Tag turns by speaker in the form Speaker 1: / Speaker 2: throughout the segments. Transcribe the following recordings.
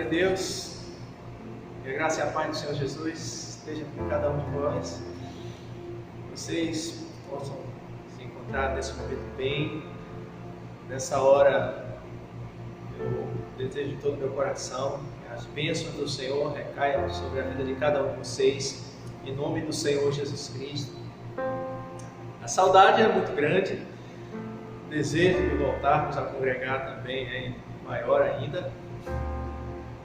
Speaker 1: Glória a Deus. Que a graça e a paz do Senhor Jesus esteja com cada um de vós. Vocês possam se encontrar nesse momento bem. Nessa hora, eu desejo de todo o meu coração que as bênçãos do Senhor recaiam sobre a vida de cada um de vocês, em nome do Senhor Jesus Cristo. A saudade é muito grande, o desejo de voltarmos a congregar também é maior ainda,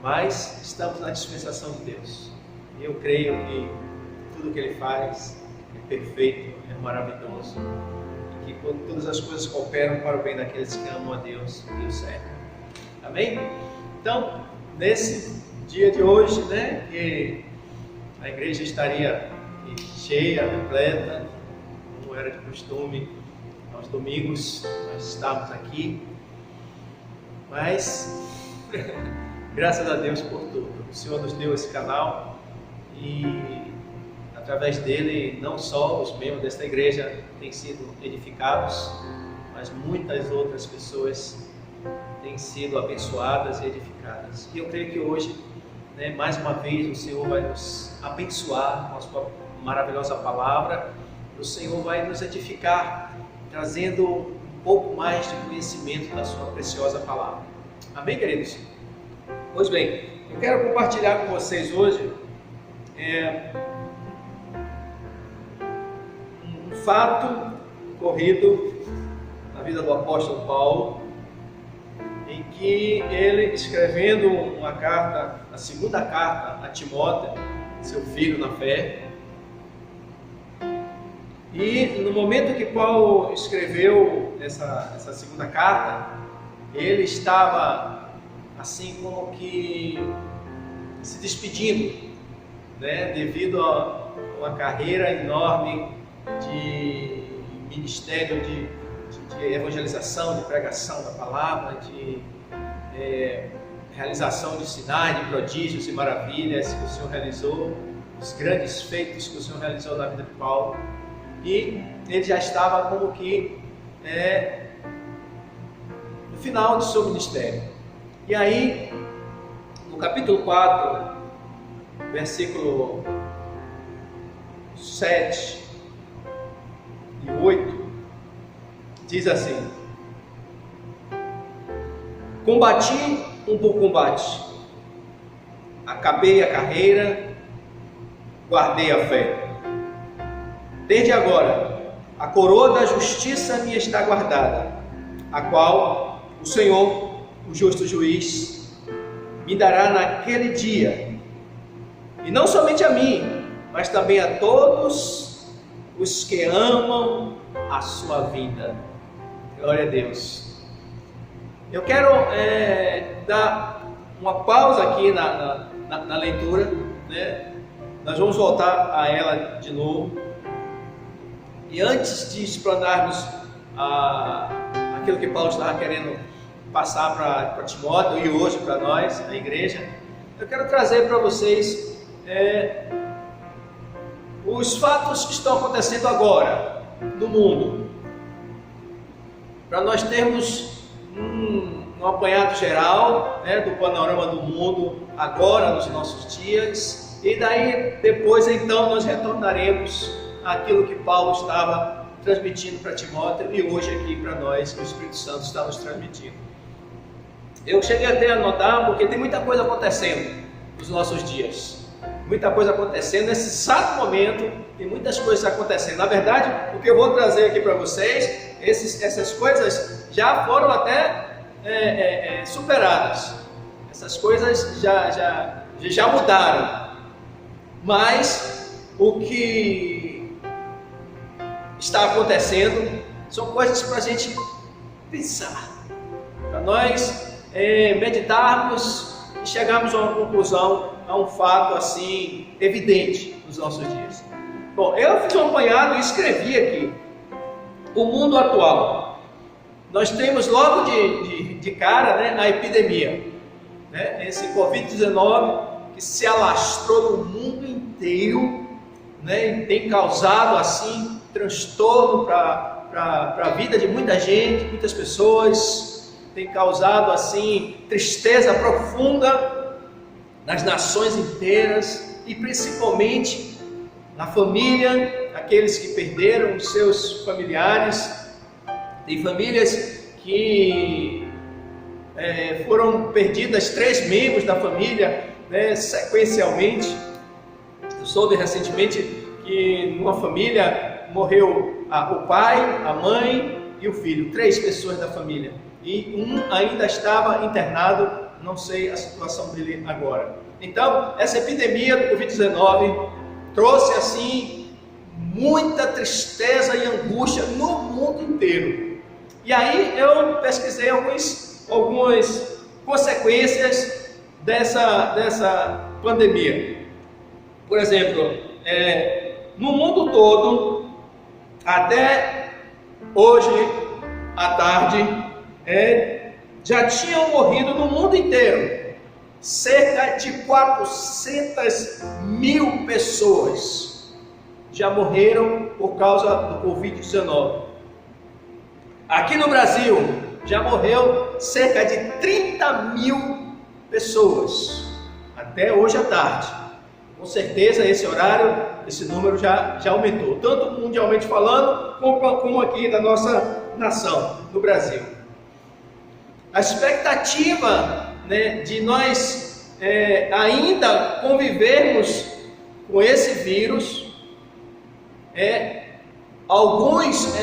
Speaker 1: mas estamos na dispensação de Deus. E eu creio que tudo que Ele faz é perfeito, é maravilhoso, e que todas as coisas cooperam para o bem daqueles que amam a Deus e o servem. Amém? Então, nesse dia de hoje, que a igreja estaria cheia, repleta, como era de costume, aos domingos nós estamos aqui, mas graças a Deus por tudo. O Senhor nos deu esse canal e através dele não só os membros desta igreja têm sido edificados, mas muitas outras pessoas têm sido abençoadas e edificadas. E eu creio que hoje, mais uma vez, o Senhor vai nos abençoar com a sua maravilhosa palavra. O Senhor vai nos edificar, trazendo um pouco mais de conhecimento da sua preciosa palavra. Amém, queridos? Pois bem, eu quero compartilhar com vocês hoje um fato ocorrido na vida do apóstolo Paulo, em que ele, escrevendo uma carta, a segunda carta a Timóteo, seu filho na fé, e no momento que Paulo escreveu essa segunda carta, ele estava assim como que se despedindo, devido a uma carreira enorme de ministério, de evangelização, de pregação da palavra, de realização de sinais, de prodígios e maravilhas que o Senhor realizou, os grandes feitos que o Senhor realizou na vida de Paulo. E ele já estava como que no final do seu ministério. E aí, no capítulo 4, versículo 7 e 8, diz assim: combati um bom combate, acabei a carreira, guardei a fé. Desde agora, a coroa da justiça me está guardada, a qual o Senhor, o justo juiz, me dará naquele dia, e não somente a mim, mas também a todos os que amam a sua vida. Glória a Deus. Eu quero dar uma pausa aqui na leitura, Nós vamos voltar a ela de novo. E antes de explanarmos aquilo que Paulo estava querendo passar para Timóteo e hoje para nós, a igreja, eu quero trazer para vocês os fatos que estão acontecendo agora no mundo, para nós termos um apanhado geral do panorama do mundo agora, nos nossos dias, e daí depois então nós retornaremos aquilo que Paulo estava transmitindo para Timóteo e hoje aqui para nós, que o Espírito Santo está nos transmitindo. Eu cheguei até a notar, porque tem muita coisa acontecendo nos nossos dias, muita coisa acontecendo nesse exato momento, tem muitas coisas acontecendo. Na verdade, o que eu vou trazer aqui para vocês, essas coisas já foram até superadas, essas coisas já mudaram, mas o que está acontecendo são coisas para a gente pensar, para nós meditarmos e chegarmos a uma conclusão, a um fato assim evidente nos nossos dias. Bom, eu fiz um apanhado e escrevi aqui o mundo atual. Nós temos logo de cara a epidemia, esse Covid-19 que se alastrou no mundo inteiro, e tem causado assim transtorno para a vida de muita gente, muitas pessoas, tem causado assim tristeza profunda nas nações inteiras e principalmente na família, aqueles que perderam os seus familiares. Tem famílias que foram perdidas 3 membros da família, né, sequencialmente. Eu soube recentemente que numa família morreu o pai, a mãe e o filho, 3 pessoas da família, e um ainda estava internado, não sei a situação dele agora. Então, essa epidemia do Covid-19 trouxe assim muita tristeza e angústia no mundo inteiro. E aí eu pesquisei algumas consequências dessa pandemia. Por exemplo, no mundo todo, até hoje à tarde, já tinham morrido no mundo inteiro cerca de 400 mil pessoas. Já morreram por causa do Covid-19. Aqui no Brasil, já morreu cerca de 30 mil pessoas, até hoje à tarde. Com certeza esse horário, esse número já aumentou, tanto mundialmente falando, como aqui da nossa nação, no Brasil. A expectativa, né, de nós ainda convivermos com esse vírus, alguns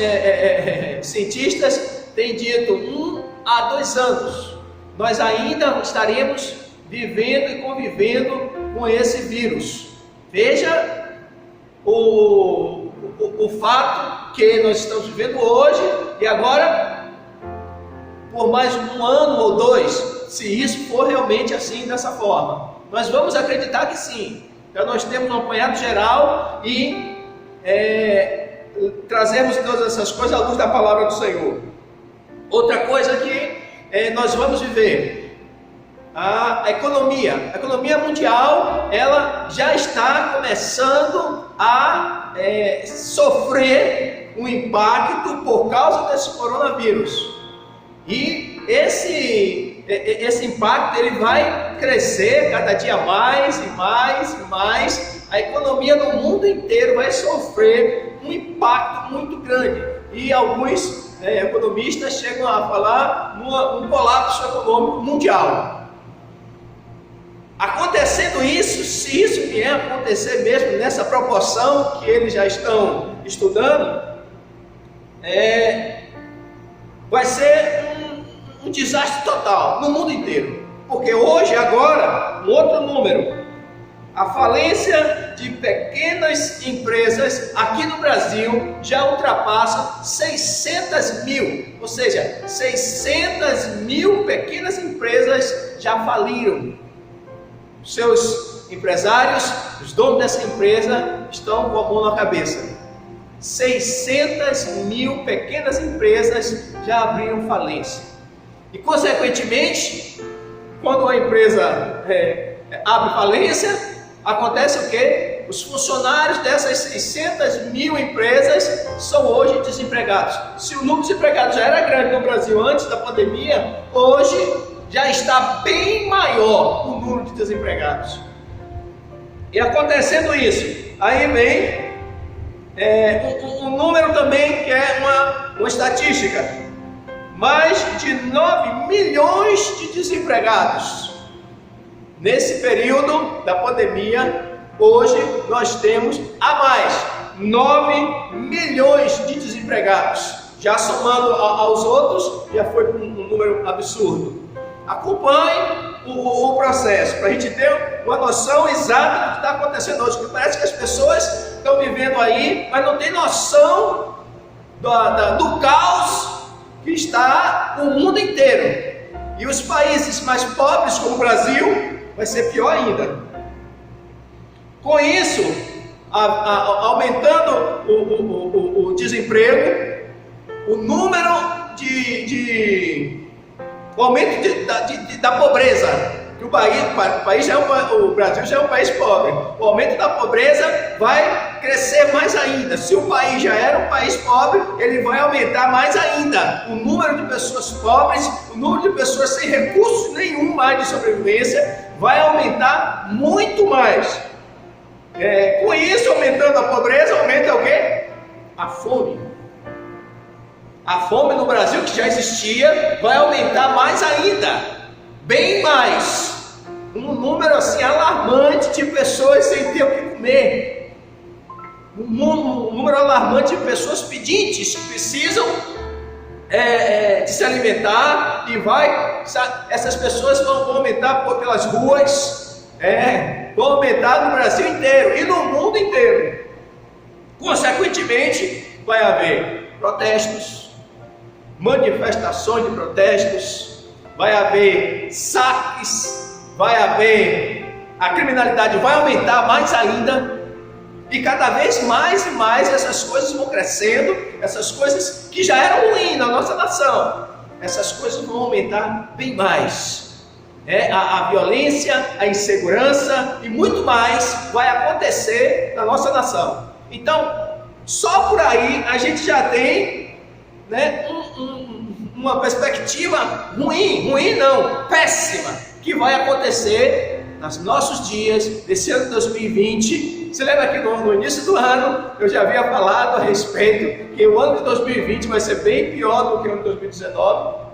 Speaker 1: cientistas têm dito 1 a 2 anos, nós ainda estaremos vivendo e convivendo com esse vírus. Veja o fato que nós estamos vivendo hoje e agora por mais 1 ano ou 2, se isso for realmente assim, dessa forma. Nós vamos acreditar que sim. Então nós temos um apanhado geral e trazemos todas essas coisas à luz da palavra do Senhor. Outra coisa que nós vamos viver, a economia mundial, ela já está começando a sofrer um impacto por causa desse coronavírus. E esse impacto ele vai crescer cada dia mais e mais e mais. A economia no mundo inteiro vai sofrer um impacto muito grande. E alguns economistas chegam a falar num colapso econômico mundial. Acontecendo isso, se isso vier a acontecer mesmo nessa proporção que eles já estão estudando, vai ser um desastre total no mundo inteiro. Porque hoje, agora, um outro número, a falência de pequenas empresas aqui no Brasil já ultrapassa 600 mil, ou seja, 600 mil pequenas empresas já faliram. Seus empresários, os donos dessa empresa, estão com a mão na cabeça. 600 mil pequenas empresas já abriram falência. E, consequentemente, quando a empresa abre falência, acontece o quê? Os funcionários dessas 600 mil empresas são hoje desempregados. Se o número de desempregados já era grande no Brasil antes da pandemia, hoje já está bem maior o número de desempregados. E acontecendo isso, aí vem um número também que é uma estatística. Mais de 9 milhões de desempregados. Nesse período da pandemia, hoje nós temos a mais 9 milhões de desempregados. Já somando aos outros, já foi um número absurdo. Acompanhe o processo, para a gente ter uma noção exata do que está acontecendo hoje. Porque parece que as pessoas estão vivendo aí, mas não tem noção do caos que está o mundo inteiro. E os países mais pobres, como o Brasil, vai ser pior ainda. Com isso, aumentando o desemprego, o número o aumento da pobreza, que o Brasil já é um país pobre. O aumento da pobreza vai crescer mais ainda. Se o país já era um país pobre, ele vai aumentar mais ainda. O número de pessoas pobres, o número de pessoas sem recursos nenhum mais de sobrevivência vai aumentar muito mais. Com isso, aumentando a pobreza, aumenta o quê? A fome. A fome no Brasil, que já existia, vai aumentar mais ainda, bem mais. Um número assim alarmante de pessoas sem ter o que comer. Um número alarmante de pessoas pedintes que precisam de se alimentar essas pessoas vão aumentar pelas ruas, vão aumentar no Brasil inteiro e no mundo inteiro. Consequentemente, vai haver protestos, manifestações de protestos, vai haver saques, a criminalidade vai aumentar mais ainda, e cada vez mais e mais essas coisas vão crescendo, essas coisas que já eram ruins na nossa nação, essas coisas vão aumentar bem mais. A violência, a insegurança e muito mais vai acontecer na nossa nação. Então, só por aí a gente já tem uma perspectiva péssima, que vai acontecer nos nossos dias, desse ano de 2020. Você lembra que no início do ano eu já havia falado a respeito que o ano de 2020 vai ser bem pior do que o ano de 2019?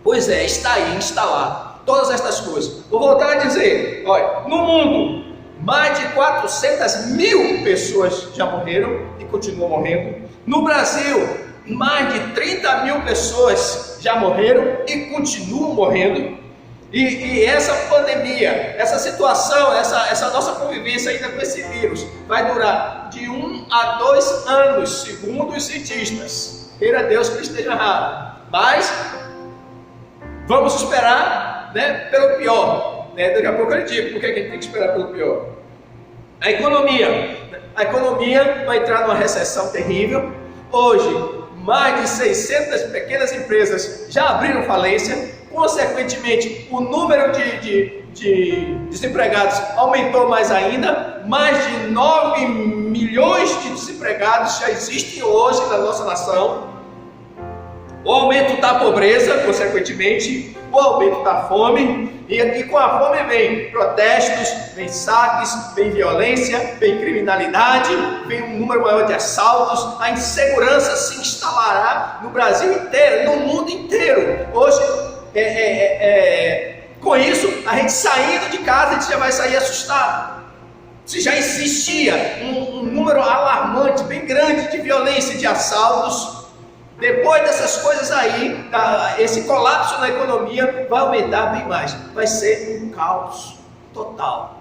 Speaker 1: Pois está aí, está lá, todas estas coisas. Vou voltar a dizer, olha, no mundo, mais de 400 mil pessoas já morreram e continuam morrendo. No Brasil, mais de 30 mil pessoas já morreram e continuam morrendo. E essa pandemia, essa situação, essa nossa convivência ainda com esse vírus vai durar de 1 a 2 anos, segundo os cientistas. Queira Deus que esteja errado, mas vamos esperar pelo pior. Daqui a pouco eu digo por que a gente tem que esperar pelo pior. A economia vai entrar numa recessão terrível. Hoje, mais de 600 pequenas empresas já abriram falência. Consequentemente, o número de desempregados aumentou mais ainda. Mais de 9 milhões de desempregados já existem hoje na nossa nação. O aumento da pobreza, consequentemente, o aumento da fome, e com a fome vem protestos, vem saques, vem violência, vem criminalidade, vem um número maior de assaltos. A insegurança se instalará no Brasil inteiro, no mundo inteiro. Hoje, com isso, a gente saindo de casa, a gente já vai sair assustado. Se já existia um número alarmante, bem grande de violência e de assaltos, depois dessas coisas aí, esse colapso na economia vai aumentar bem mais. Vai ser um caos total.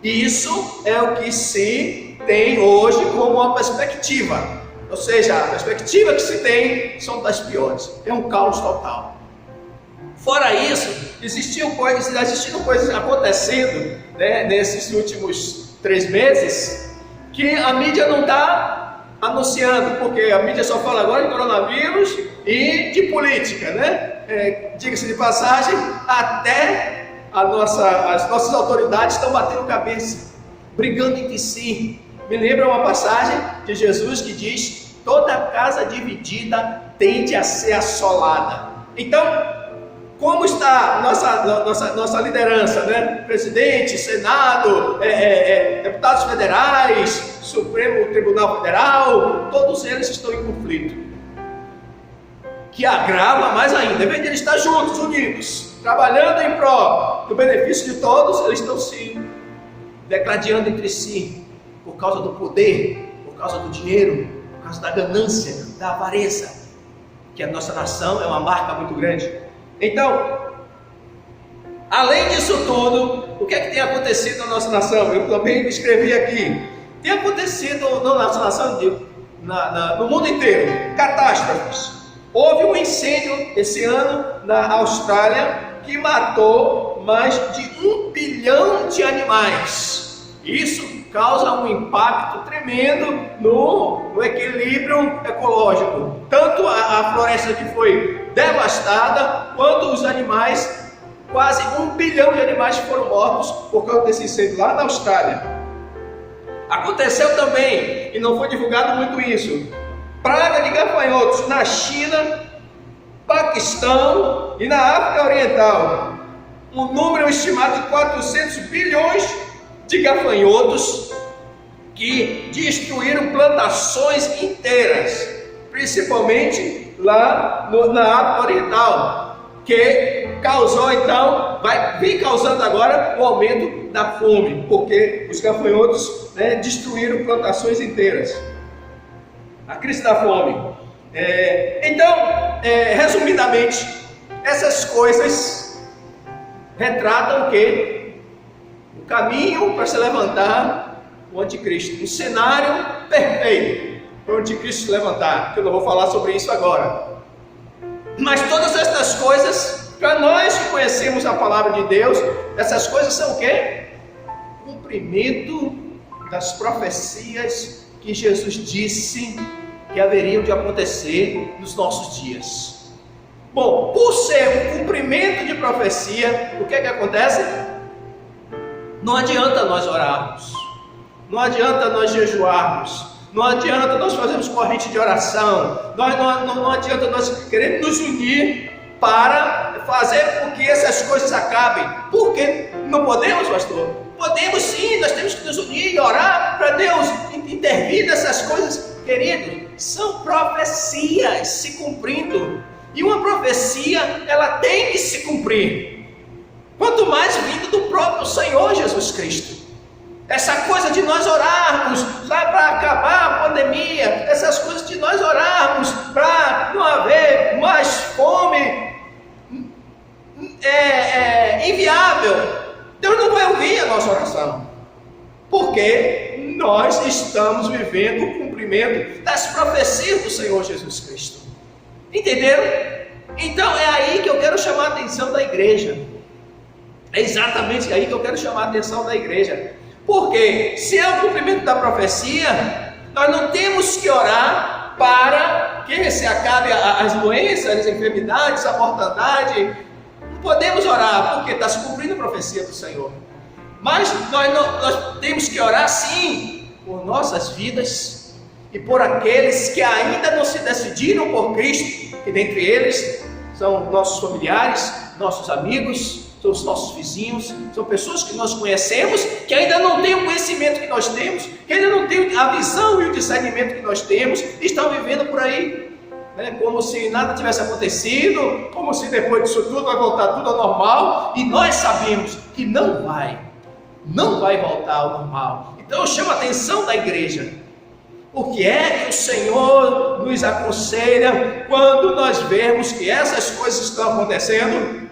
Speaker 1: E isso é o que se tem hoje como uma perspectiva. Ou seja, a perspectiva que se tem são das piores. É um caos total. Fora isso, existiram coisas acontecendo nesses últimos 3 meses que a mídia não está anunciando, porque a mídia só fala agora de coronavírus e de política, diga-se de passagem, até as nossas autoridades estão batendo cabeça, brigando entre si. Me lembra uma passagem de Jesus que diz: toda casa dividida tende a ser assolada. Então, como está nossa liderança, Presidente, Senado, deputados federais, Supremo Tribunal Federal, todos eles estão em conflito, que agrava mais ainda. Em vez de eles estar juntos, unidos, trabalhando em prol do benefício de todos, eles estão se degladiando entre si, por causa do poder, por causa do dinheiro, por causa da ganância, da avareza, que a nossa nação é uma marca muito grande. Então, além disso tudo, o que é que tem acontecido na nossa nação? Eu também escrevi aqui. Tem acontecido na nossa nação, no mundo inteiro, catástrofes. Houve um incêndio esse ano na Austrália que matou mais de 1 bilhão de animais. Isso causa um impacto tremendo no equilíbrio ecológico. Tanto a floresta que foi devastada, quanto os animais quase 1 bilhão de animais foram mortos por causa desse incêndio lá na Austrália. Aconteceu também, e não foi divulgado muito isso, praga de gafanhotos na China, Paquistão e na África Oriental. Um número estimado de 400 bilhões de gafanhotos que destruíram plantações inteiras, principalmente lá na África Oriental, que causou então, vem causando agora o aumento da fome, porque os gafanhotos destruíram plantações inteiras. A crise da fome. Resumidamente, essas coisas retratam o quê? O caminho para se levantar o anticristo. Um cenário perfeito para o anticristo se levantar, que eu não vou falar sobre isso agora. Mas todas estas coisas, para nós que conhecemos a palavra de Deus, essas coisas são o quê? Cumprimento das profecias que Jesus disse que haveriam de acontecer nos nossos dias. Bom, por ser um cumprimento de profecia, o que é que acontece? Não adianta nós orarmos, não adianta nós jejuarmos, não adianta nós fazermos corrente de oração, não adianta nós queremos nos unir para fazer com que essas coisas acabem. Por que não podemos, pastor? Podemos sim, nós temos que nos unir e orar para Deus intervir nessas coisas. Querido, são profecias se cumprindo, e uma profecia ela tem que se cumprir, quanto mais vindo do próprio Senhor Jesus Cristo. Essa coisa de nós orarmos lá para acabar a pandemia, essas coisas de nós orarmos para não haver mais fome inviável, Deus não vai ouvir a nossa oração, porque nós estamos vivendo o cumprimento das profecias do Senhor Jesus Cristo. Entenderam? Então é aí que eu quero chamar a atenção da igreja. É exatamente aí que eu quero chamar a atenção da igreja. Porque se é o cumprimento da profecia, nós não temos que orar para que se acabe as doenças, as enfermidades, a mortandade. Não podemos orar porque está se cumprindo a profecia do Senhor. Mas nós temos que orar sim por nossas vidas e por aqueles que ainda não se decidiram por Cristo, que dentre eles são nossos familiares, nossos amigos, são os nossos vizinhos, são pessoas que nós conhecemos, que ainda não têm o conhecimento que nós temos, que ainda não têm a visão e o discernimento que nós temos, e estão vivendo por aí, como se nada tivesse acontecido, como se depois disso tudo vai voltar tudo ao normal, e nós sabemos que não vai voltar ao normal. Então eu chamo a atenção da igreja. O que é que o Senhor nos aconselha quando nós vemos que essas coisas estão acontecendo?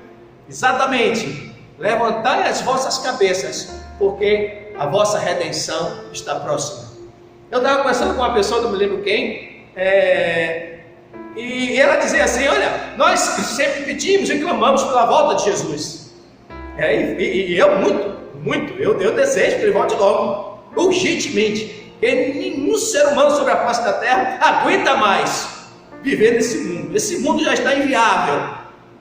Speaker 1: Exatamente, levantai as vossas cabeças, porque a vossa redenção está próxima. Eu estava conversando com uma pessoa, não me lembro quem, e ela dizia assim: olha, nós sempre pedimos e clamamos pela volta de Jesus, e eu eu desejo que ele volte logo, urgentemente, porque nenhum ser humano sobre a face da terra aguenta mais viver nesse mundo. Esse mundo já está inviável.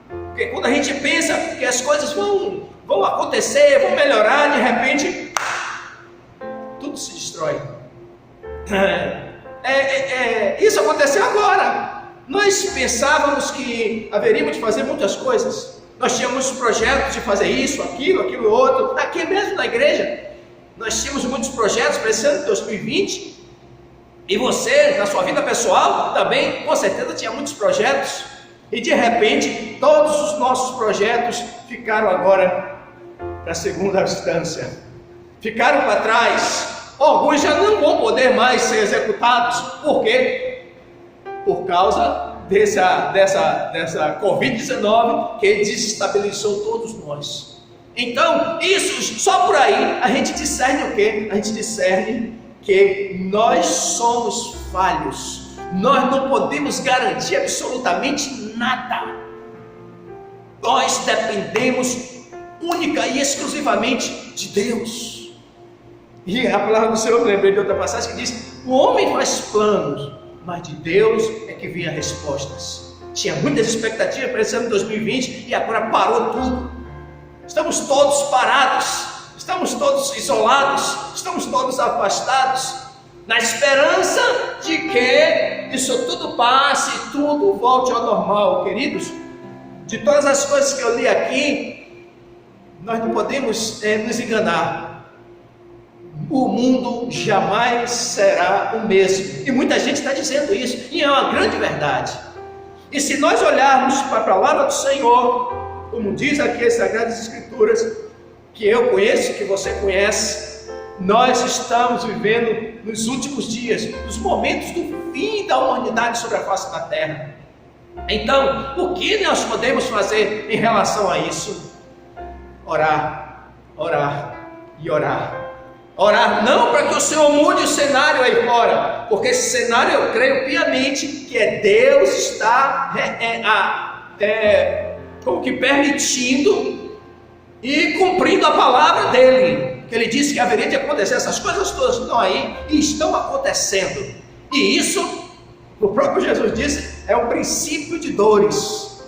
Speaker 1: Porque quando a gente pensa que as coisas vão acontecer, vão melhorar, de repente tudo se destrói. Isso aconteceu agora. Nós pensávamos que haveríamos de fazer muitas coisas. Nós tínhamos projetos de fazer isso, aquilo outro. Aqui mesmo na igreja nós tínhamos muitos projetos para esse ano de 2020. E você, na sua vida pessoal, também com certeza tinha muitos projetos. E de repente todos os nossos projetos ficaram agora para a segunda instância, ficaram para trás. Alguns já não vão poder mais ser executados. Por quê? Por causa dessa Covid-19 que desestabilizou todos nós. Então, isso só por aí a gente discerne o quê? A gente discerne que nós somos falhos. Nós não podemos garantir absolutamente nada. Nós dependemos única e exclusivamente de Deus. E a palavra do Senhor, eu lembrei de outra passagem que diz: o homem faz planos, mas de Deus é que vem as respostas. Tinha muitas expectativas para esse ano de 2020 e agora parou tudo. Estamos todos parados, estamos todos isolados, estamos todos afastados, na esperança de que isso tudo passe e tudo volte ao normal. Queridos, de todas as coisas que eu li aqui, nós não podemos nos enganar. O mundo jamais será o mesmo, e muita gente está dizendo isso, e é uma grande verdade. E se nós olharmos para a palavra do Senhor, como diz aqui as Sagradas Escrituras, que eu conheço, que você conhece, nós estamos vivendo nos últimos dias, nos momentos do fim da humanidade sobre a face da terra. Então, o que nós podemos fazer em relação a isso? Orar, orar e orar. Orar não para que o Senhor mude o cenário aí fora, porque esse cenário eu creio piamente que Deus está como que permitindo e cumprindo a palavra dele, que ele disse que haveria de acontecer. Essas coisas todas estão aí e estão acontecendo, e isso, o próprio Jesus disse, é um princípio de dores.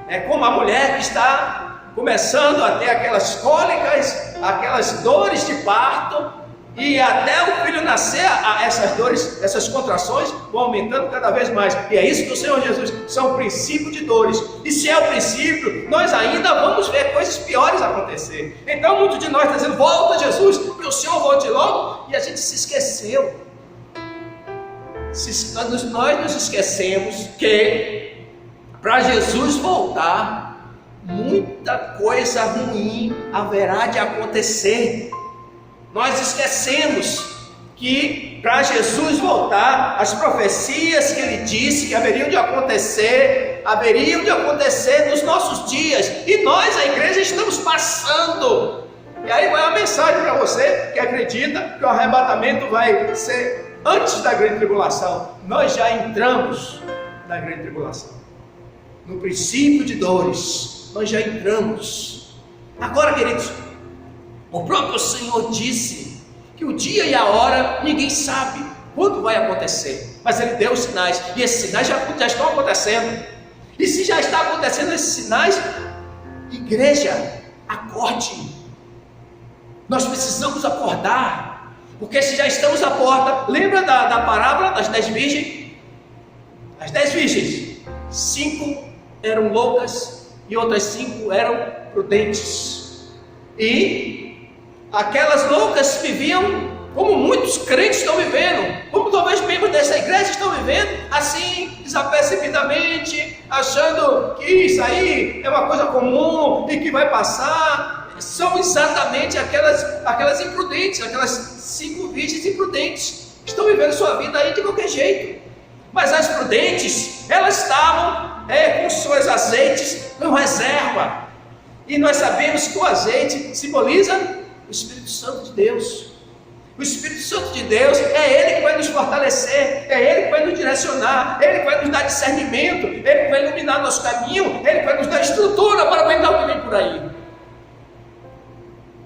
Speaker 1: É como a mulher que está começando a ter aquelas cólicas, aquelas dores de parto, e até o filho nascer, essas dores, essas contrações vão aumentando cada vez mais. E é isso que o Senhor Jesus, são princípios de dores. E se é o princípio, nós ainda vamos ver coisas piores acontecer. Então muitos de nós estão dizendo, volta Jesus, que o Senhor volte logo, e a gente se esqueceu. Nós nos esquecemos que para Jesus voltar, muita coisa ruim haverá de acontecer. Nós esquecemos que para Jesus voltar, as profecias que ele disse que haveriam de acontecer nos nossos dias, e nós, a igreja, estamos passando. E aí vai uma mensagem para você que acredita que o arrebatamento vai ser antes da grande tribulação. Nós já entramos na grande tribulação, no princípio de dores, nós já entramos. Agora, queridos, o próprio Senhor disse que o dia e a hora ninguém sabe quando vai acontecer, mas ele deu os sinais, e esses sinais já estão acontecendo. E se já está acontecendo esses sinais, igreja, acorde. Nós precisamos acordar, porque se já estamos à porta, lembra da parábola das 10 virgens? As 10 virgens, 5 eram loucas e outras 5 eram prudentes, e aquelas loucas viviam como muitos crentes estão vivendo, como talvez membros dessa igreja estão vivendo, assim, desapercebidamente, achando que isso aí é uma coisa comum e que vai passar. São exatamente aquelas imprudentes, aquelas 5 virgens imprudentes, estão vivendo sua vida aí de qualquer jeito. Mas as prudentes, elas estavam com seus azeites em reserva, e nós sabemos que o azeite simboliza o Espírito Santo de Deus. O Espírito Santo de Deus é Ele que vai nos fortalecer, é Ele que vai nos direcionar, Ele que vai nos dar discernimento, Ele que vai iluminar nosso caminho, Ele que vai nos dar estrutura para aguentar o que vem por aí.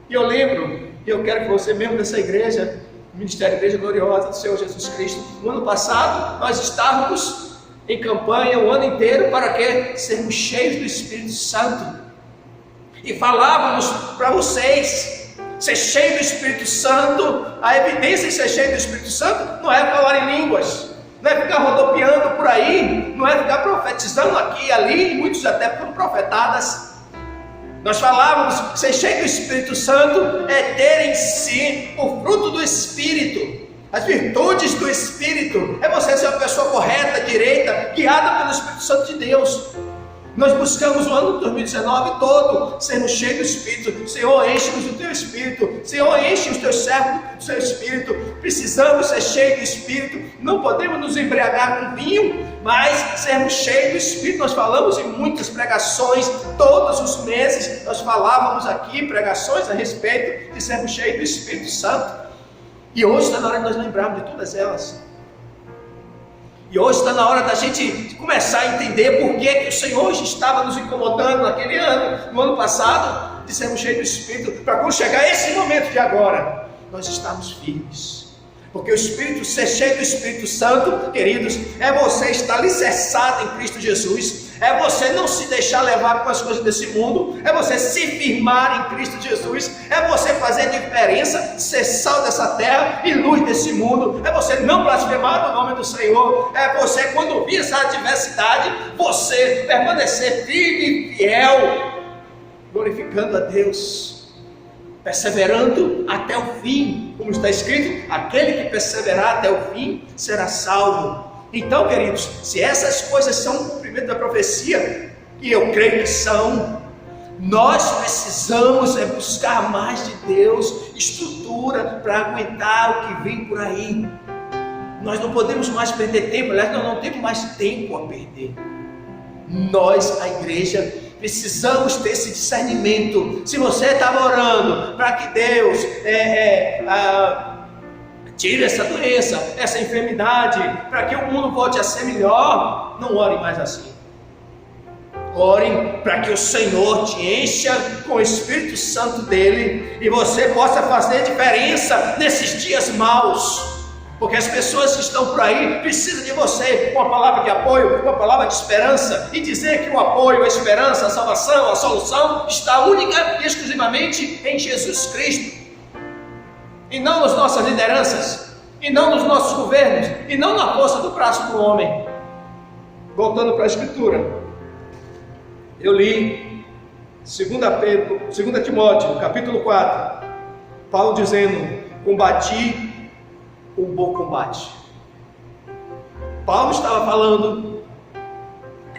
Speaker 1: E eu lembro, e eu quero que você, membro dessa igreja, Ministério Igreja Gloriosa do Senhor Jesus Cristo, no ano passado nós estávamos em campanha o ano inteiro para que sermos cheios do Espírito Santo, e falávamos para vocês, ser cheio do Espírito Santo, a evidência de ser cheio do Espírito Santo não é falar em línguas, não é ficar rodopiando por aí, não é ficar profetizando aqui e ali, e muitos até foram profetadas. Nós falávamos que ser cheio do Espírito Santo é ter em si o fruto do Espírito, as virtudes do Espírito, é você ser uma pessoa correta, direita, guiada pelo Espírito Santo de Deus. Nós buscamos o ano de 2019 todo sermos cheios do Espírito. Senhor, enche-nos do Teu Espírito. Senhor, enche os Teus servos do Teu Espírito. Precisamos ser cheios do Espírito. Não podemos nos embriagar com vinho, mas sermos cheios do Espírito. Nós falamos em muitas pregações, todos os meses nós falávamos aqui pregações a respeito de sermos cheios do Espírito Santo. E hoje está na hora de nós lembrarmos de todas elas. E hoje está na hora da gente começar a entender por que o Senhor estava nos incomodando naquele ano, no ano passado, de sermos cheios do Espírito, para quando chegar esse momento de agora, nós estamos firmes. Porque o Espírito, ser cheio do Espírito Santo, queridos, é você estar alicerçado em Cristo Jesus, é você não se deixar levar com as coisas desse mundo, é você se firmar em Cristo Jesus, é você fazer diferença, ser sal dessa terra e luz desse mundo, é você não blasfemar o nome do Senhor, é você, quando vir essa adversidade, você permanecer firme e fiel, glorificando a Deus, perseverando até o fim, como está escrito, aquele que perseverar até o fim será salvo. Então, queridos, se essas coisas são um cumprimento da profecia, e eu creio que são, nós precisamos buscar mais de Deus, estrutura para aguentar o que vem por aí. Nós não podemos mais perder tempo, aliás, nós não temos mais tempo a perder. Nós, a igreja, precisamos ter esse discernimento. Se você estava orando para que Deus tire essa doença, essa enfermidade, para que o mundo volte a ser melhor, não ore mais assim. Ore para que o Senhor te encha com o Espírito Santo dele e você possa fazer diferença nesses dias maus. Porque as pessoas que estão por aí precisam de você, uma palavra de apoio, uma palavra de esperança, e dizer que o apoio, a esperança, a salvação, a solução está única e exclusivamente em Jesus Cristo, e não nas nossas lideranças, e não nos nossos governos, e não na força do braço do homem. Voltando para a Escritura, eu li 2 Timóteo, capítulo 4, Paulo dizendo: combati o bom combate. Paulo estava falando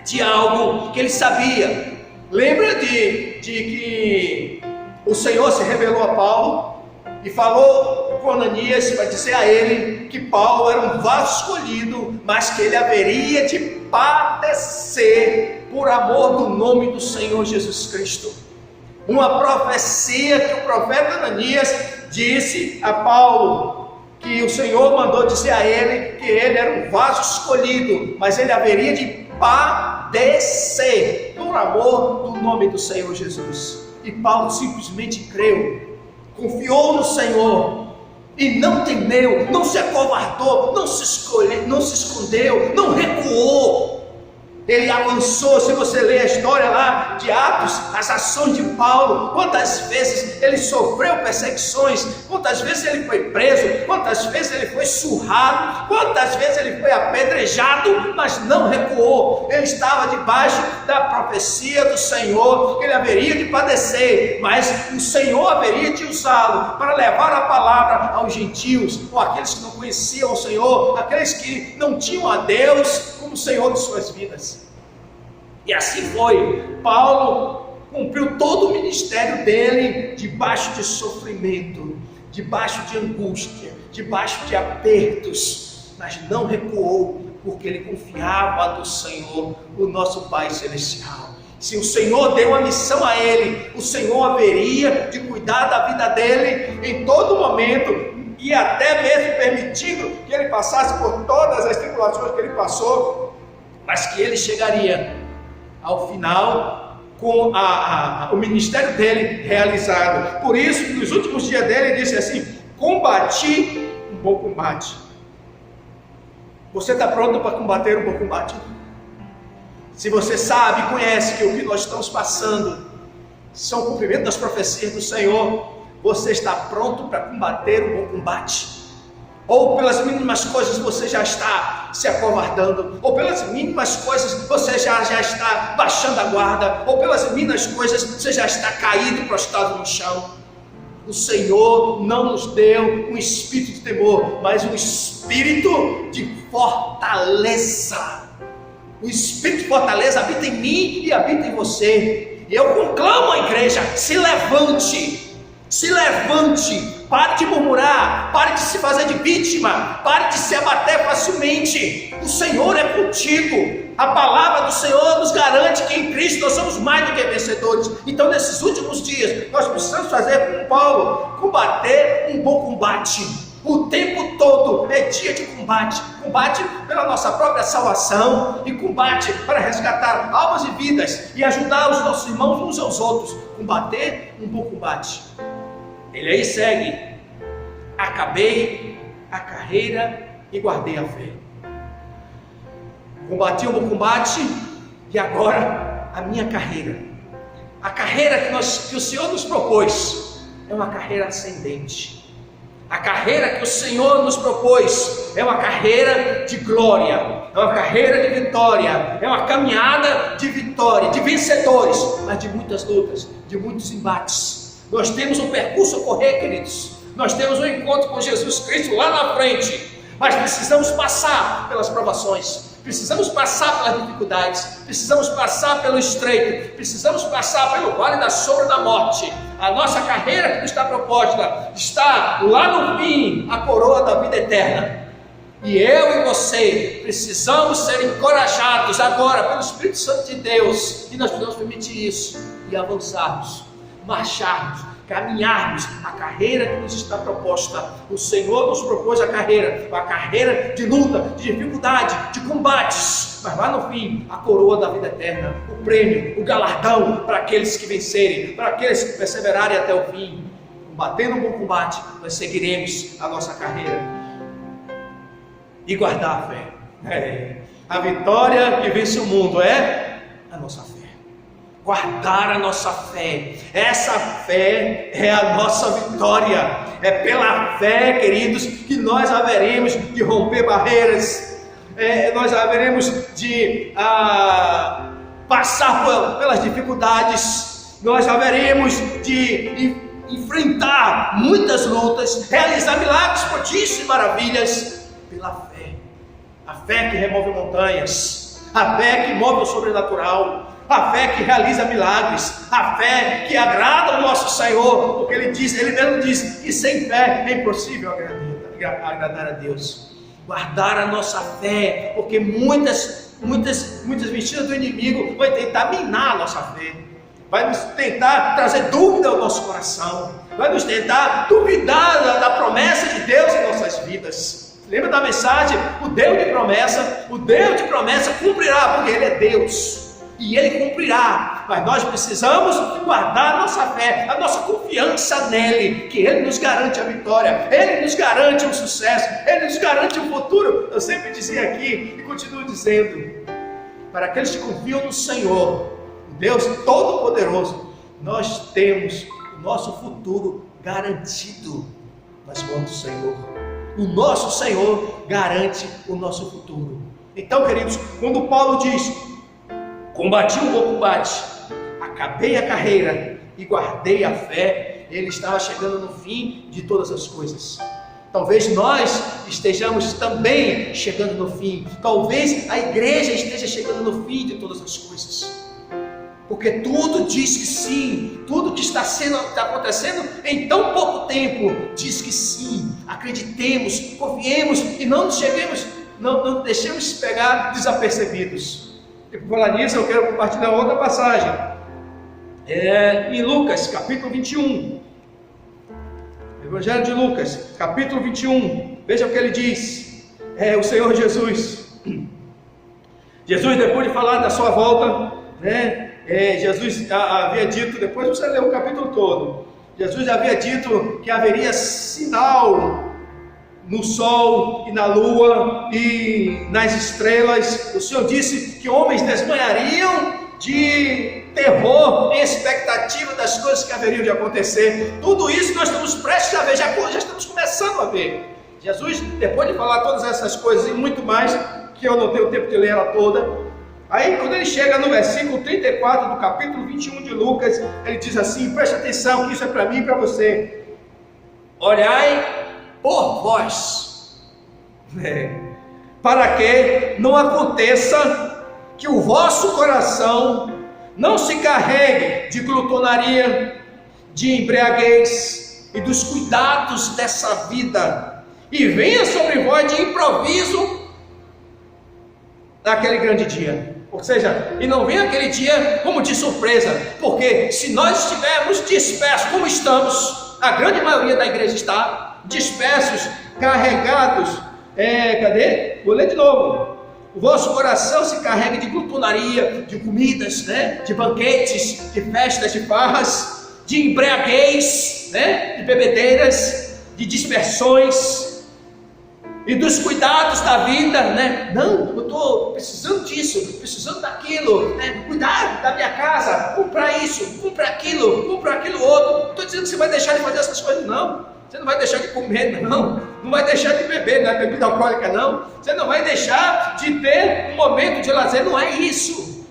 Speaker 1: de algo que ele sabia. Lembra de que o Senhor se revelou a Paulo e falou com Ananias para dizer a ele que Paulo era um vaso escolhido, mas que ele haveria de padecer por amor do nome do Senhor Jesus Cristo. Uma profecia que o profeta Ananias disse a Paulo, que o Senhor mandou dizer a ele que ele era um vaso escolhido, mas ele haveria de padecer por amor do nome do Senhor Jesus. E Paulo simplesmente creu, confiou no Senhor e não temeu, não se acovardou, não se escondeu, não recuou. Ele avançou. Se você ler a história lá de Atos, as ações de Paulo, quantas vezes ele sofreu perseguições, quantas vezes ele foi preso, quantas vezes ele foi surrado, quantas vezes ele foi apedrejado, mas não recuou. Ele estava debaixo da profecia do Senhor, que ele haveria de padecer, mas o Senhor haveria de usá-lo para levar a palavra aos gentios, ou aqueles que não conheciam o Senhor, aqueles que não tinham a Deus como Senhor de suas vidas. E assim foi. Paulo cumpriu todo o ministério dele debaixo de sofrimento, debaixo de angústia, debaixo de apertos, mas não recuou, porque ele confiava no Senhor, o nosso Pai Celestial. Se o Senhor deu uma missão a ele, o Senhor haveria de cuidar da vida dele em todo momento, e até mesmo permitindo que ele passasse por todas as tribulações que ele passou, mas que ele chegaria ao final com o ministério dele realizado. Por isso, nos últimos dias dele, ele disse assim: combati um bom combate. Você está pronto para combater um bom combate? Se você sabe e conhece que o que nós estamos passando são cumprimento das profecias do Senhor, você está pronto para combater um bom combate? Ou pelas mínimas coisas você já está se acovardando, ou pelas mínimas coisas você já está baixando a guarda, ou pelas mínimas coisas você já está caído, prostrado no chão? O Senhor não nos deu um espírito de temor, mas um espírito de fortaleza. O espírito de fortaleza habita em mim e habita em você. E eu conclamo a igreja: se levante. Se levante, pare de murmurar, pare de se fazer de vítima, pare de se abater facilmente. O Senhor é contigo. A palavra do Senhor nos garante que em Cristo nós somos mais do que vencedores. Então, nesses últimos dias, nós precisamos fazer como Paulo, combater um bom combate. O tempo todo é dia de combate. Combate pela nossa própria salvação e combate para resgatar almas e vidas e ajudar os nossos irmãos uns aos outros. Combater um bom combate. Ele aí segue: acabei a carreira e guardei a fé. Combati o bom combate, E agora, a minha carreira, a carreira que o Senhor nos propôs, é uma carreira ascendente. A carreira que o Senhor nos propôs é uma carreira de glória, é uma carreira de vitória, é uma caminhada de vitória, de vencedores, mas de muitas lutas, de muitos embates. Nós temos um percurso a correr, queridos. Nós temos um encontro com Jesus Cristo lá na frente, mas precisamos passar pelas provações, precisamos passar pelas dificuldades, precisamos passar pelo estreito, precisamos passar pelo vale da sombra da morte. A nossa carreira que nos está proposta está lá no fim, a coroa da vida eterna. E eu e você precisamos ser encorajados agora pelo Espírito Santo de Deus, e nós precisamos permitir isso e avançarmos, marcharmos, caminharmos a carreira que nos está proposta. O Senhor nos propôs a carreira de luta, de dificuldade, de combates, mas lá no fim, a coroa da vida eterna, o prêmio, o galardão para aqueles que vencerem, para aqueles que perseverarem até o fim. Combatendo um bom combate, nós seguiremos a nossa carreira e guardar a fé. A vitória que vence o mundo é a nossa fé. Guardar a nossa fé, essa fé é a nossa vitória. É pela fé, queridos, que nós haveremos de romper barreiras, nós haveremos de passar pelas dificuldades, nós haveremos de enfrentar muitas lutas, realizar milagres, prodígios e maravilhas pela fé. A fé que remove montanhas, a fé que move o sobrenatural, a fé que realiza milagres, a fé que agrada o nosso Senhor, porque Ele mesmo diz que sem fé é impossível agradar a Deus. Guardar a nossa fé, porque muitas mentiras do inimigo vai tentar minar a nossa fé, vai nos tentar trazer dúvida ao nosso coração, vai nos tentar duvidar da promessa de Deus em nossas vidas. Lembra da mensagem? O Deus de promessa cumprirá, porque Ele é Deus. E Ele cumprirá, mas nós precisamos guardar a nossa fé, a nossa confiança nele, que Ele nos garante a vitória, Ele nos garante o sucesso, Ele nos garante o futuro. Eu sempre dizia aqui e continuo dizendo, para aqueles que confiam no Senhor, o Deus Todo-Poderoso, nós temos o nosso futuro garantido nas mãos do Senhor. O nosso Senhor garante o nosso futuro. Então, queridos, quando Paulo diz: combati um bom combate, acabei a carreira e guardei a fé, ele estava chegando no fim de todas as coisas. Talvez nós estejamos também chegando no fim, talvez a igreja esteja chegando no fim de todas as coisas, porque tudo diz que sim, tudo que está acontecendo em tão pouco tempo diz que sim. Acreditemos, confiemos e não deixemos pegar desapercebidos. E por falar nisso, eu quero compartilhar outra passagem. Em Lucas, capítulo 21. Evangelho de Lucas, capítulo 21. Veja o que ele diz. O Senhor Jesus. Jesus, depois de falar da sua volta, Jesus havia dito, depois você lê o capítulo todo. Jesus havia dito que haveria sinal no sol e na lua e nas estrelas. O Senhor disse que homens desmanhariam de terror em expectativa das coisas que haveriam de acontecer. Tudo isso nós estamos prestes a ver, já estamos começando a ver. Jesus, depois de falar todas essas coisas e muito mais, que eu não tenho tempo de ler ela toda, aí quando ele chega no versículo 34 do capítulo 21 de Lucas, ele diz assim, preste atenção que isso é para mim e para você: olhai por vós, para que não aconteça que o vosso coração não se carregue de glutonaria, de embriaguez e dos cuidados dessa vida, e venha sobre vós de improviso naquele grande dia. Ou seja, e não venha aquele dia como de surpresa, porque se nós estivermos dispersos, como estamos, a grande maioria da igreja está dispersos, carregados, vou ler de novo: o vosso coração se carrega de glutonaria, de comidas, de banquetes, de festas, de farras, de embriaguez, de bebedeiras, de dispersões, e dos cuidados da vida, né? Não, eu estou precisando disso, precisando daquilo, né? Cuidar da minha casa, comprar isso, comprar aquilo outro. Estou dizendo que você vai deixar de fazer essas coisas, não. Você não vai deixar de comer, não. Não vai deixar de beber, não é bebida alcoólica, não. Você não vai deixar de ter um momento de lazer, não é isso.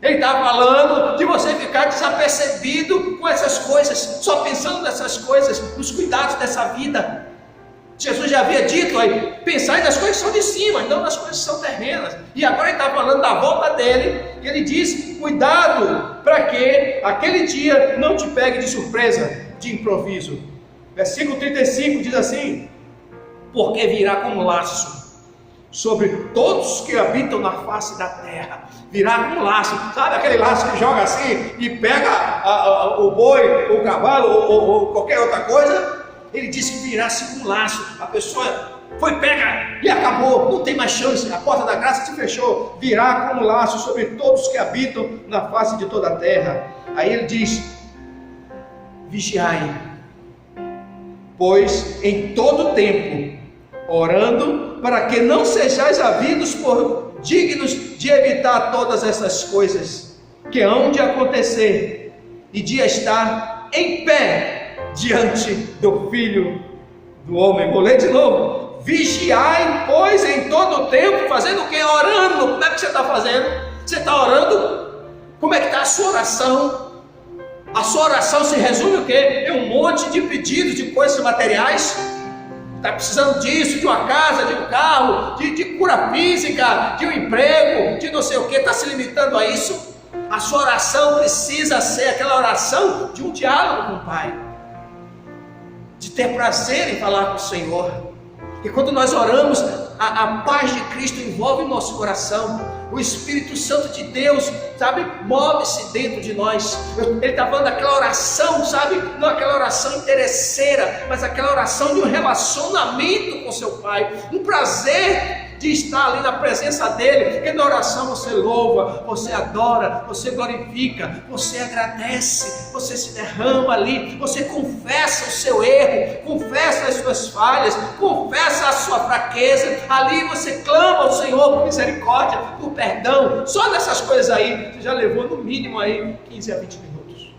Speaker 1: Ele está falando de você ficar desapercebido com essas coisas, só pensando nessas coisas, nos cuidados dessa vida. Jesus já havia dito aí, pensai nas coisas que são de cima, não nas coisas que são terrenas. E agora ele está falando da volta dele, e ele diz, cuidado, para que aquele dia não te pegue de surpresa, de improviso. Versículo 35 diz assim, porque virá como laço sobre todos que habitam na face da terra. Virá como laço, sabe aquele laço que joga assim e pega o boi, o cavalo ou qualquer outra coisa? Ele disse que virá assim como laço, a pessoa foi pega e acabou, não tem mais chance, a porta da graça se fechou. Virá como laço sobre todos que habitam na face de toda a terra. Aí ele diz, vigiai, pois em todo tempo, orando, para que não sejais havidos por dignos de evitar todas essas coisas que hão de acontecer e de estar em pé diante do Filho do Homem. Vou ler de novo. Vigiai, pois, em todo o tempo, fazendo o quê? Orando. Como é que você está fazendo? Você está orando? Como é que está a sua oração? A sua oração se resume o quê? Em um monte de pedidos de coisas materiais. Está precisando disso, de uma casa, de um carro, de cura física, de um emprego, de não sei o que, está se limitando a isso? A sua oração precisa ser aquela oração de um diálogo com o Pai, de ter prazer em falar com o Senhor. E quando nós oramos, a paz de Cristo envolve o nosso coração. O Espírito Santo de Deus, sabe, move-se dentro de nós. Ele está falando daquela oração, sabe, não aquela oração interesseira, mas aquela oração de um relacionamento com seu Pai, um prazer de estar ali na presença dele, porque na oração você louva, você adora, você glorifica, você agradece, você se derrama ali, você confessa o seu erro, confessa as suas falhas, confessa a sua fraqueza, ali você clama ao Senhor por misericórdia, por perdão. Só nessas coisas aí, você já levou no mínimo aí 15 a 20 minutos,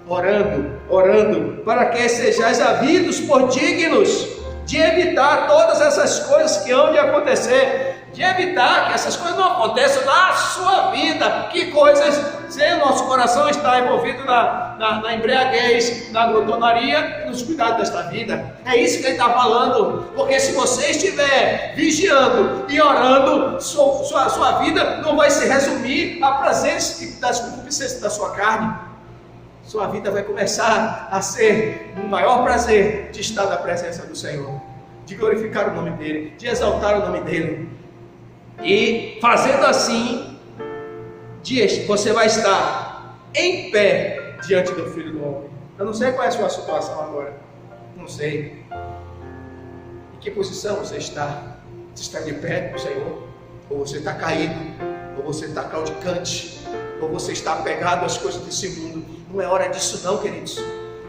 Speaker 1: orando, para que sejais havidos por dignos de evitar todas essas coisas que hão de acontecer, de evitar que essas coisas não aconteçam na sua vida. Que coisas? Se o nosso coração está envolvido na embriaguez, na glutonaria e nos cuidados desta vida. É isso que ele está falando, porque se você estiver vigiando e orando, sua vida não vai se resumir a prazeres das concupiscências da sua carne. Sua vida vai começar a ser um maior prazer de estar na presença do Senhor, de glorificar o nome dEle, de exaltar o nome dEle. E fazendo assim, você vai estar em pé diante do Filho do Homem. Eu não sei qual é a sua situação agora, não sei. Em que posição você está? Você está de pé com o Senhor? Ou você está caído? Ou você está claudicante? Ou você está apegado às coisas desse mundo? Não é hora disso não, queridos.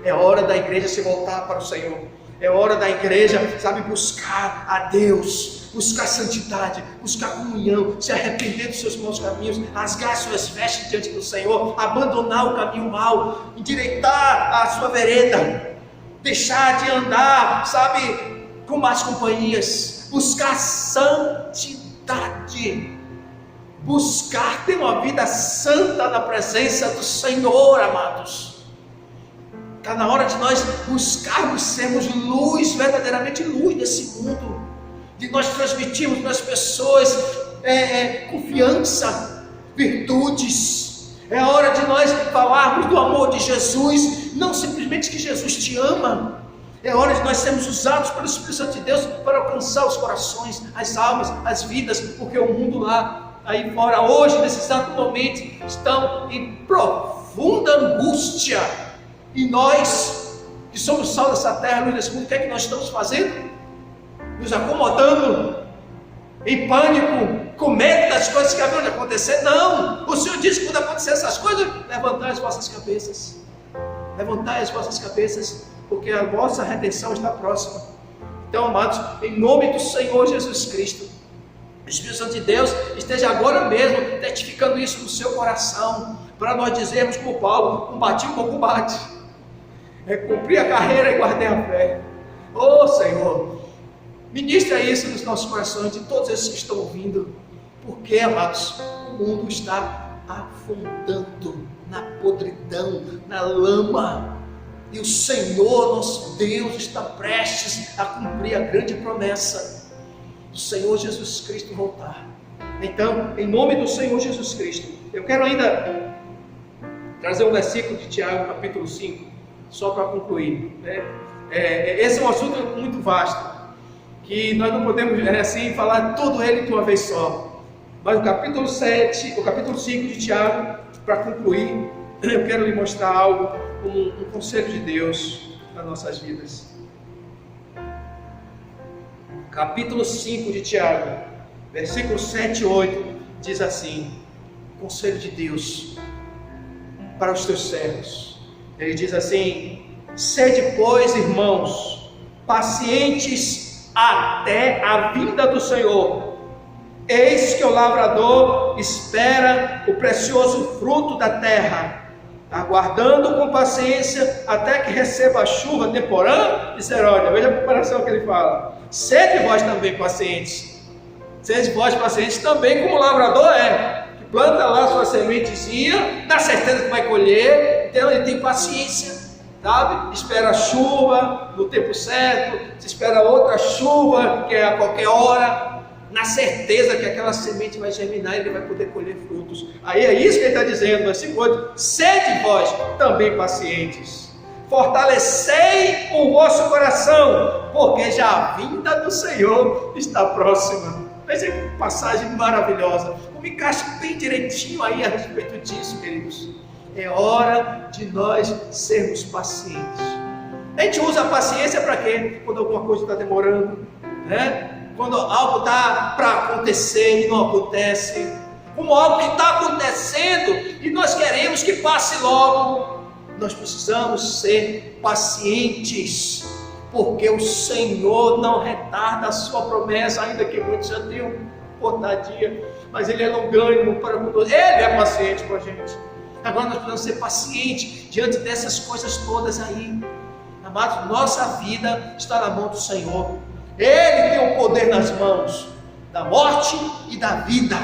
Speaker 1: É hora da igreja se voltar para o Senhor. É hora da igreja, sabe, buscar a Deus, buscar santidade, buscar comunhão, se arrepender dos seus maus caminhos, rasgar suas vestes diante do Senhor, abandonar o caminho mau, endireitar a sua vereda, deixar de andar, sabe, com más companhias, buscar santidade. Buscar ter uma vida santa na presença do Senhor, amados. Está na hora de nós buscarmos sermos luz, verdadeiramente luz desse mundo, de nós transmitirmos para as pessoas confiança, virtudes. É hora de nós falarmos do amor de Jesus, não simplesmente que Jesus te ama. É hora de nós sermos usados pelo Espírito Santo de Deus para alcançar os corações, as almas, as vidas, porque o mundo lá aí fora, hoje, nesse exato momento, estão em profunda angústia. E nós, que somos sal dessa terra, luz desse mundo, o que é que nós estamos fazendo? Nos acomodando, em pânico, com medo das coisas que haviam de acontecer? Não! O Senhor disse que quando acontecer essas coisas, levantai as vossas cabeças. Levantai as vossas cabeças, porque a vossa redenção está próxima. Então, amados, em nome do Senhor Jesus Cristo, o Espírito Santo de Deus esteja agora mesmo testificando isso no seu coração, para nós dizermos como Paulo: combati o bom combate, cumpri a carreira e guardei a fé. Oh Senhor, ministra isso nos nossos corações, de todos esses que estão ouvindo, porque, amados, o mundo está afundando na podridão, na lama, e o Senhor nosso Deus está prestes a cumprir a grande promessa do Senhor Jesus Cristo voltar. Então, em nome do Senhor Jesus Cristo, eu quero ainda trazer um versículo de Tiago, capítulo 5, só para concluir, né? Esse é um assunto muito vasto, que nós não podemos assim falar tudo ele de uma vez só. Mas o capítulo 5 de Tiago, para concluir, eu quero lhe mostrar algo, um conselho de Deus para nossas vidas. Capítulo 5 de Tiago, versículos 7 e 8, diz assim: conselho de Deus para os teus servos. Ele diz assim: sede, pois, irmãos, pacientes até a vinda do Senhor. Eis que o lavrador espera o precioso fruto da terra, aguardando com paciência até que receba a chuva temporã e serôdia. Veja a comparação que ele fala: sede vós também pacientes, sede vós pacientes também como o lavrador que planta lá sua sementezinha, dá certeza que vai colher, então ele tem paciência, sabe? Espera a chuva no tempo certo, se espera outra chuva que é a qualquer hora, na certeza que aquela semente vai germinar e ele vai poder colher frutos. Aí é isso que ele está dizendo, versículo 8: sede vós também pacientes, fortalecei o vosso coração, porque já a vinda do Senhor está próxima. Veja que passagem maravilhosa, como encaixa bem direitinho aí a respeito disso, queridos. É hora de nós sermos pacientes. A gente usa a paciência para quê? Quando alguma coisa está demorando, né? Quando algo está para acontecer e não acontece, como algo que está acontecendo e nós queremos que passe logo. Nós precisamos ser pacientes, porque o Senhor não retarda a sua promessa, ainda que muitos já tenham portadia, mas Ele é longânimo para conosco, Ele é paciente com a gente. Agora nós precisamos ser pacientes diante dessas coisas todas aí. Amados, nossa vida está na mão do Senhor. Ele tem o poder nas mãos da morte e da vida.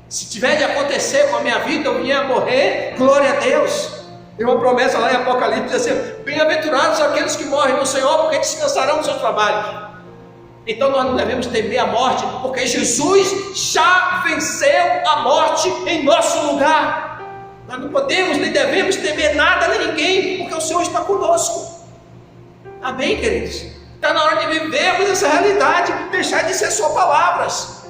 Speaker 1: Se tiver de acontecer com a minha vida, eu vier a morrer, glória a Deus. Tem uma promessa lá em Apocalipse, diz assim: bem-aventurados aqueles que morrem no Senhor, porque descansarão dos seus trabalhos. Então nós não devemos temer a morte, porque Jesus já venceu a morte em nosso lugar. Nós não podemos nem devemos temer nada nem ninguém, porque o Senhor está conosco. Amém, queridos? Está na hora de vivermos essa realidade, deixar de ser só palavras.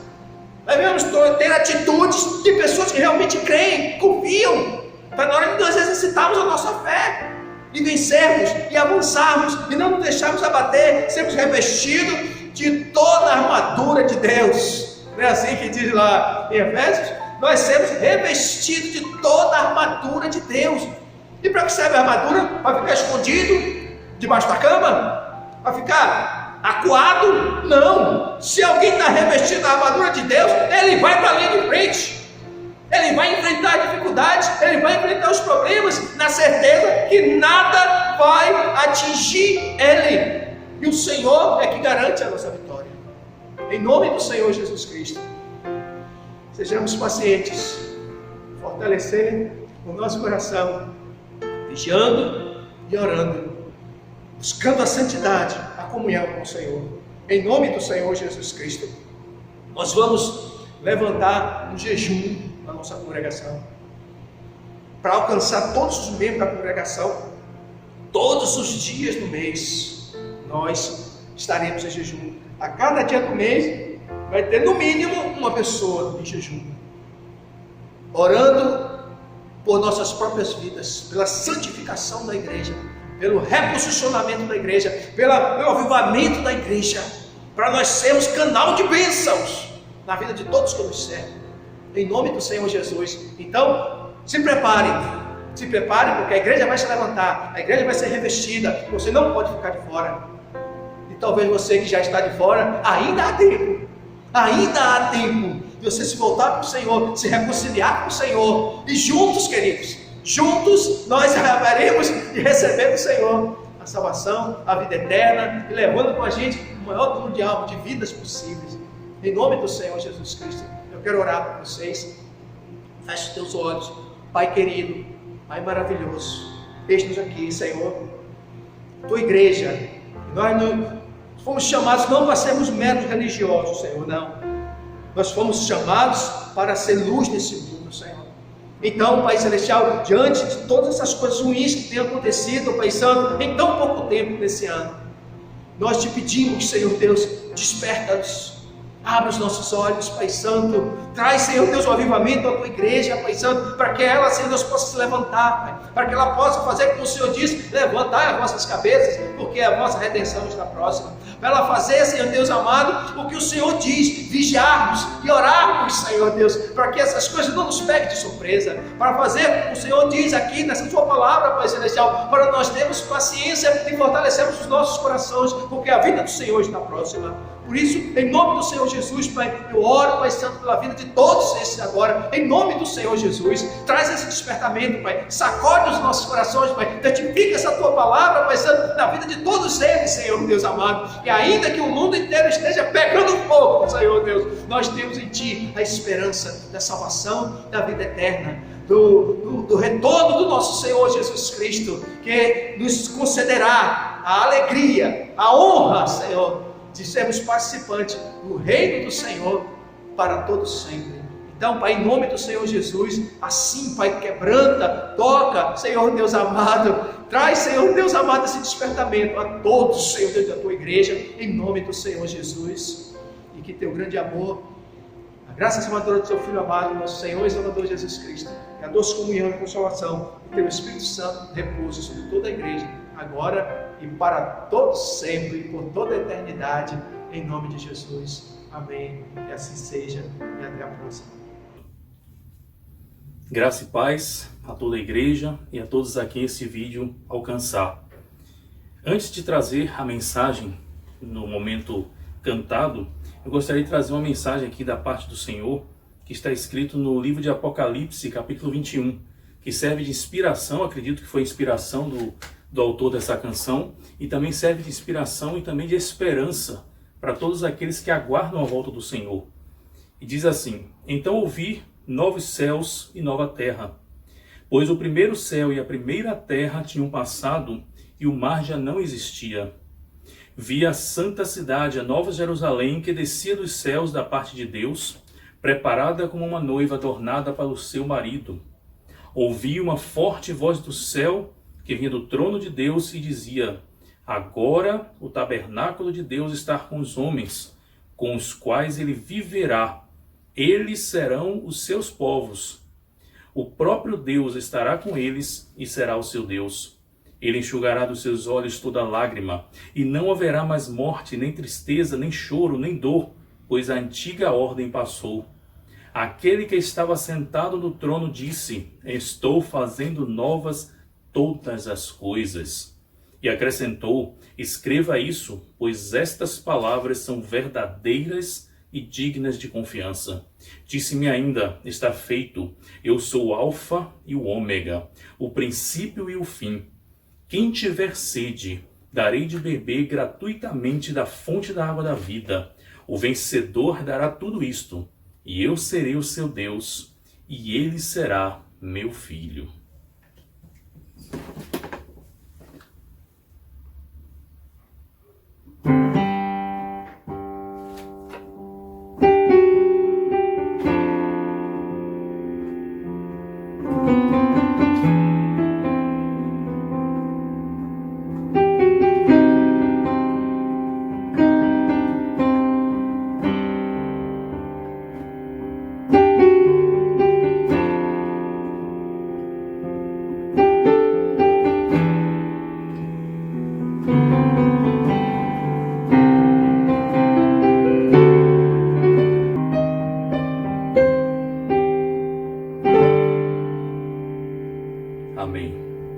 Speaker 1: Devemos ter atitudes de pessoas que realmente creem, confiam. Está na hora de nós exercitarmos a nossa fé e vencermos e avançarmos e não nos deixarmos abater, sermos revestidos de toda a armadura de Deus. Não é assim que diz lá em Efésios? Nós sermos revestidos de toda a armadura de Deus. E para que serve a armadura? Para ficar escondido debaixo da cama? Para ficar acuado? Não. Se alguém está revestido da armadura de Deus, ele vai para a linha de frente. Ele vai enfrentar dificuldades, ele vai enfrentar os problemas, na certeza que nada vai atingir ele. E o Senhor é que garante a nossa vitória. Em nome do Senhor Jesus Cristo, sejamos pacientes, fortalecer o nosso coração, vigiando e orando, buscando a santidade, a comunhão com o Senhor. Em nome do Senhor Jesus Cristo, nós vamos levantar um jejum na nossa congregação, para alcançar todos os membros da congregação. Todos os dias do mês nós estaremos em jejum. A cada dia do mês vai ter no mínimo uma pessoa em jejum, orando por nossas próprias vidas, pela santificação da igreja, pelo reposicionamento da igreja, pelo avivamento da igreja, para nós sermos canal de bênçãos na vida de todos que nos servem, em nome do Senhor Jesus. Então, se preparem, porque a igreja vai se levantar, a igreja vai ser revestida, você não pode ficar de fora. E talvez você que já está de fora, ainda há tempo. Ainda há tempo de você se voltar para o Senhor, se reconciliar com o Senhor. E juntos, queridos, juntos nós haveremos de receber do Senhor a salvação, a vida eterna, e levando com a gente o maior número de almas, de vidas possíveis. Em nome do Senhor Jesus Cristo, eu quero orar para vocês. Feche os teus olhos. Pai querido, Pai maravilhoso, deixa-nos aqui, Senhor, tua igreja. Nós não fomos chamados não para sermos meros religiosos, Senhor, não. Nós fomos chamados para ser luz nesse mundo, Senhor. Então, Pai Celestial, diante de todas essas coisas ruins que têm acontecido, Pai Santo, em tão pouco tempo nesse ano, nós te pedimos, Senhor Deus, desperta-nos. Abre os nossos olhos, Pai Santo. Traz, Senhor Deus, o avivamento à tua igreja, Pai Santo, para que ela, Senhor Deus, possa se levantar, Pai, para que ela possa fazer como o Senhor diz, levantar as vossas cabeças, porque a vossa redenção está próxima. Para ela fazer, Senhor Deus amado, o que o Senhor diz, vigiarmos e orarmos, Senhor Deus, para que essas coisas não nos peguem de surpresa, para fazer o que o Senhor diz aqui nessa sua palavra, Pai Celestial, para nós termos paciência e fortalecermos os nossos corações, porque a vida do Senhor está próxima. Por isso, em nome do Senhor Jesus, Pai, eu oro, Pai Santo, pela vida de todos esses agora, em nome do Senhor Jesus. Traz esse despertamento, Pai, sacode os nossos corações, Pai, testifica essa tua palavra, Pai Santo, na vida de todos eles, Senhor Deus amado. E ainda que o mundo inteiro esteja pegando fogo, Senhor Deus, nós temos em Ti a esperança da salvação, da vida eterna, do retorno do nosso Senhor Jesus Cristo, que nos concederá a alegria, a honra, Senhor, de sermos participantes do reino do Senhor para todos sempre. Então, Pai, em nome do Senhor Jesus, assim, Pai, quebranta, toca, Senhor Deus amado, traz, Senhor Deus amado, esse despertamento a todos, Senhor Deus, da tua igreja, em nome do Senhor Jesus, e que teu grande amor, a graça salvadora do teu Filho amado, nosso Senhor e Salvador Jesus Cristo, e a doce comunhão e consolação do teu Espírito Santo repousa sobre toda a igreja, agora e para todos sempre, e por toda a eternidade, em nome de Jesus. Amém. E assim seja, e até a próxima.
Speaker 2: Graça e paz a toda a igreja e a todos a quem esse vídeo alcançar. Antes de trazer a mensagem no momento cantado, eu gostaria de trazer uma mensagem aqui da parte do Senhor, que está escrito no livro de Apocalipse, capítulo 21, que serve de inspiração, acredito que foi inspiração do autor dessa canção, e também serve de inspiração e também de esperança para todos aqueles que aguardam a volta do Senhor. E diz assim: então ouvi novos céus e nova terra, pois o primeiro céu e a primeira terra tinham passado e o mar já não existia. Vi a santa cidade, a nova Jerusalém, que descia dos céus da parte de Deus, preparada como uma noiva adornada para o seu marido. Ouvi uma forte voz do céu que vinha do trono de Deus e dizia: agora o tabernáculo de Deus está com os homens, com os quais ele viverá. Eles serão os seus povos. O próprio Deus estará com eles e será o seu Deus. Ele enxugará dos seus olhos toda lágrima, e não haverá mais morte, nem tristeza, nem choro, nem dor, pois a antiga ordem passou. Aquele que estava sentado no trono disse: estou fazendo novas todas as coisas. E acrescentou: escreva isso, pois estas palavras são verdadeiras e dignas de confiança. Disse-me ainda: está feito. Eu sou o Alfa e o Ômega, o princípio e o fim. Quem tiver sede, darei de beber gratuitamente da fonte da água da vida. O vencedor dará tudo isto, e eu serei o seu Deus, e ele será meu filho.